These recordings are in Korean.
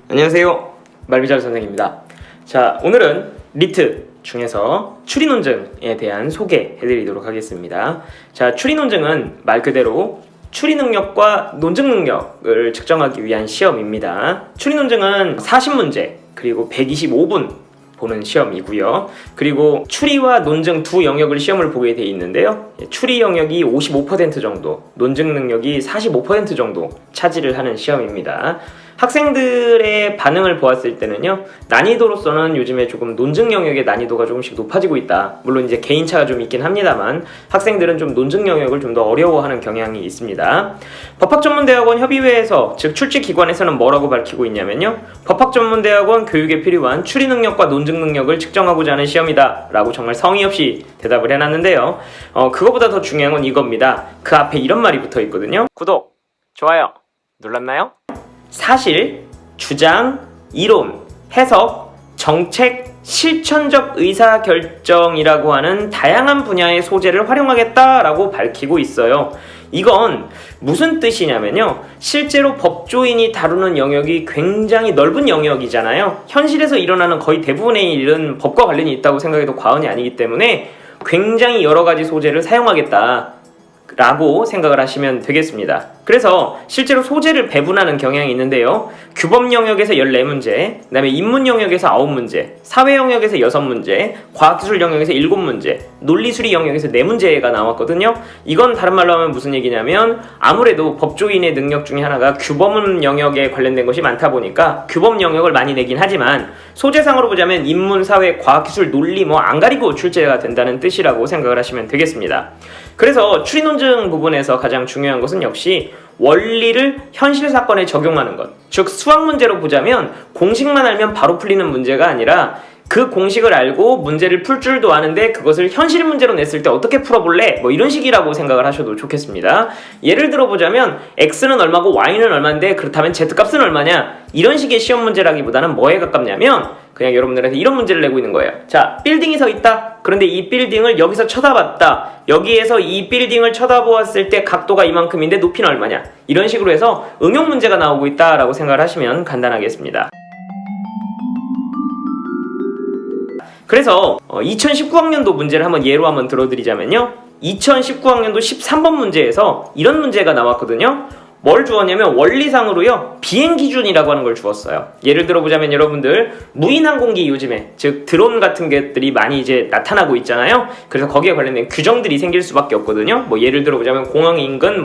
안녕하세요, 말미잘 선생입니다. 자, 오늘은 리트 중에서 추리 논증에 대한 소개해드리도록 하겠습니다. 자, 추리 논증은 말 그대로 추리 능력과 논증 능력을 측정하기 위한 시험입니다. 추리 논증은 40문제 그리고 125분 보는 시험이고요. 그리고 추리와 논증 두 영역을 시험을 보게 돼 있는데요. 추리 영역이 55% 정도, 논증 능력이 45% 정도 차지를 하는 시험입니다. 학생들의 반응을 보았을 때는요, 난이도로서는 요즘에 조금 논증 영역의 난이도가 조금씩 높아지고 있다. 물론 이제 개인차가 좀 있긴 합니다만 학생들은 좀 논증 영역을 좀 더 어려워하는 경향이 있습니다. 법학전문대학원 협의회에서, 즉 출제기관에서는 뭐라고 밝히고 있냐면요, 법학전문대학원 교육에 필요한 추리 능력과 논증 능력을 측정하고자 하는 시험이다 라고 정말 성의 없이 대답을 해놨는데요. 그거보다 더 중요한 건 이겁니다. 그 앞에 이런 말이 붙어 있거든요. 구독, 좋아요 눌렀나요? 사실, 주장, 이론, 해석, 정책, 실천적 의사결정이라고 하는 다양한 분야의 소재를 활용하겠다라고 밝히고 있어요. 이건 무슨 뜻이냐면요, 실제로 법조인이 다루는 영역이 굉장히 넓은 영역이잖아요. 현실에서 일어나는 거의 대부분의 일은 법과 관련이 있다고 생각해도 과언이 아니기 때문에 굉장히 여러 가지 소재를 사용하겠다 라고 생각을 하시면 되겠습니다. 그래서 실제로 소재를 배분하는 경향이 있는데요, 규법 영역에서 14문제, 그 다음에 인문 영역에서 9문제, 사회 영역에서 6문제, 과학기술 영역에서 7문제, 논리수리 영역에서 4문제가 나왔거든요. 이건 다른 말로 하면 무슨 얘기냐면, 아무래도 법조인의 능력 중에 하나가 규법 영역에 관련된 것이 많다 보니까 규법 영역을 많이 내긴 하지만 소재상으로 보자면 인문, 사회, 과학기술, 논리 안 가리고 출제가 된다는 뜻이라고 생각을 하시면 되겠습니다. 그래서 추리 논증 부분에서 가장 중요한 것은 역시 원리를 현실 사건에 적용하는 것. 즉 수학 문제로 보자면 공식만 알면 바로 풀리는 문제가 아니라 그 공식을 알고 문제를 풀 줄도 아는데 그것을 현실 문제로 냈을 때 어떻게 풀어볼래? 이런 식이라고 생각을 하셔도 좋겠습니다. 예를 들어 보자면 x는 얼마고 y는 얼마인데 그렇다면 z값은 얼마냐? 이런 식의 시험 문제라기보다는 뭐에 가깝냐면 그냥 여러분들한테 이런 문제를 내고 있는 거예요. 자, 빌딩이 서 있다. 그런데 이 빌딩을 여기서 쳐다봤다. 여기에서 이 빌딩을 쳐다보았을 때 각도가 이만큼인데 높이는 얼마냐? 이런 식으로 해서 응용 문제가 나오고 있다라고 생각을 하시면 간단하겠습니다. 그래서 2019학년도 문제를 예로 한번 들어드리자면요, 2019학년도 13번 문제에서 이런 문제가 나왔거든요. 뭘 주었냐면 원리상으로요, 비행기준이라고 하는 걸 주었어요. 예를 들어보자면 여러분들 무인항공기 요즘에, 즉 드론 같은 것들이 많이 이제 나타나고 있잖아요. 그래서 거기에 관련된 규정들이 생길 수밖에 없거든요. 예를 들어보자면 공항 인근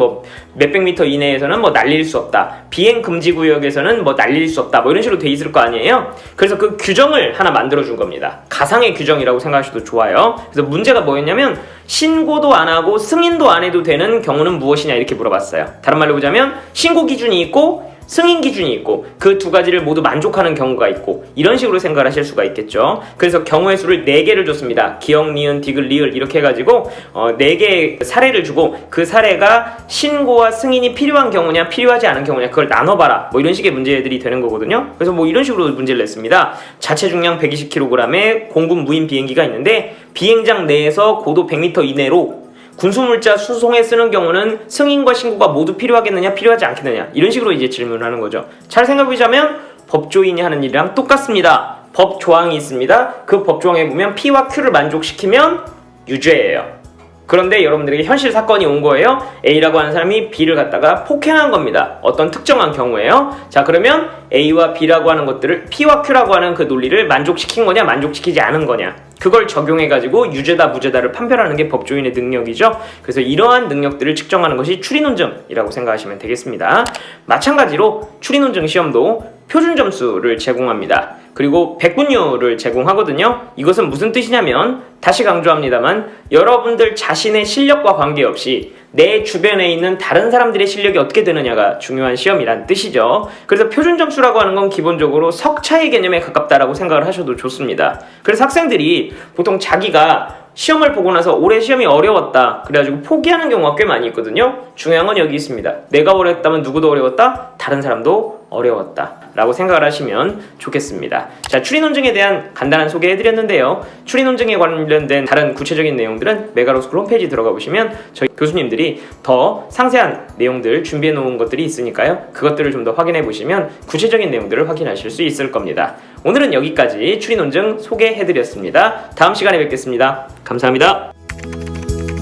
몇백 미터 이내에서는 날릴 수 없다, 비행 금지 구역에서는 날릴 수 없다, 이런 식으로 돼 있을 거 아니에요. 그래서 그 규정을 하나 만들어 준 겁니다. 가상의 규정이라고 생각하셔도 좋아요. 그래서 문제가 뭐였냐면 신고도 안 하고 승인도 안 해도 되는 경우는 무엇이냐 이렇게 물어봤어요. 다른 말로 보자면 신고 기준이 있고 승인 기준이 있고 그 두 가지를 모두 만족하는 경우가 있고, 이런 식으로 생각을 하실 수가 있겠죠. 그래서 경우의 수를 4개를 줬습니다. 기역, 니은, 디귿, 리을 이렇게 해가지고 4개의 사례를 주고 그 사례가 신고와 승인이 필요한 경우냐 필요하지 않은 경우냐 그걸 나눠봐라, 이런 식의 문제들이 되는 거거든요. 그래서 이런 식으로 문제를 냈습니다. 자체 중량 120kg의 공군 무인 비행기가 있는데 비행장 내에서 고도 100m 이내로 군수물자 수송에 쓰는 경우는 승인과 신고가 모두 필요하겠느냐 필요하지 않겠느냐, 이런 식으로 이제 질문을 하는 거죠. 잘 생각해보자면 법조인이 하는 일이랑 똑같습니다. 법 조항이 있습니다. 그 법 조항에 보면 P와 Q를 만족시키면 유죄예요. 그런데 여러분들에게 현실 사건이 온 거예요. A라고 하는 사람이 B를 갖다가 폭행한 겁니다. 어떤 특정한 경우에요. 자, 그러면 A와 B라고 하는 것들을 P와 Q라고 하는 그 논리를 만족시킨 거냐 만족시키지 않은 거냐, 그걸 적용해가지고 유죄다 무죄다를 판별하는 게 법조인의 능력이죠. 그래서 이러한 능력들을 측정하는 것이 추리 논증이라고 생각하시면 되겠습니다. 마찬가지로 추리 논증 시험도 표준 점수를 제공합니다. 그리고 백분율을 제공하거든요. 이것은 무슨 뜻이냐면, 다시 강조합니다만 여러분들 자신의 실력과 관계없이 내 주변에 있는 다른 사람들의 실력이 어떻게 되느냐가 중요한 시험이란 뜻이죠. 그래서 표준 점수라고 하는 건 기본적으로 석차의 개념에 가깝다라고 생각을 하셔도 좋습니다. 그래서 학생들이 보통 자기가 시험을 보고 나서 올해 시험이 어려웠다 그래가지고 포기하는 경우가 꽤 많이 있거든요. 중요한 건 여기 있습니다. 내가 어려웠다면 누구도 어려웠다? 다른 사람도 어려웠다. 라고 생각을 하시면 좋겠습니다. 자, 추리 논증에 대한 간단한 소개해드렸는데요. 추리 논증에 관련된 다른 구체적인 내용들은 메가로스쿨 홈페이지 들어가 보시면 저희 교수님들이 더 상세한 내용들 준비해 놓은 것들이 있으니까요. 그것들을 좀 더 확인해 보시면 구체적인 내용들을 확인하실 수 있을 겁니다. 오늘은 여기까지 추리 논증 소개해드렸습니다. 다음 시간에 뵙겠습니다. 감사합니다.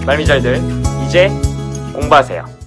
말미잘들 이제 공부하세요.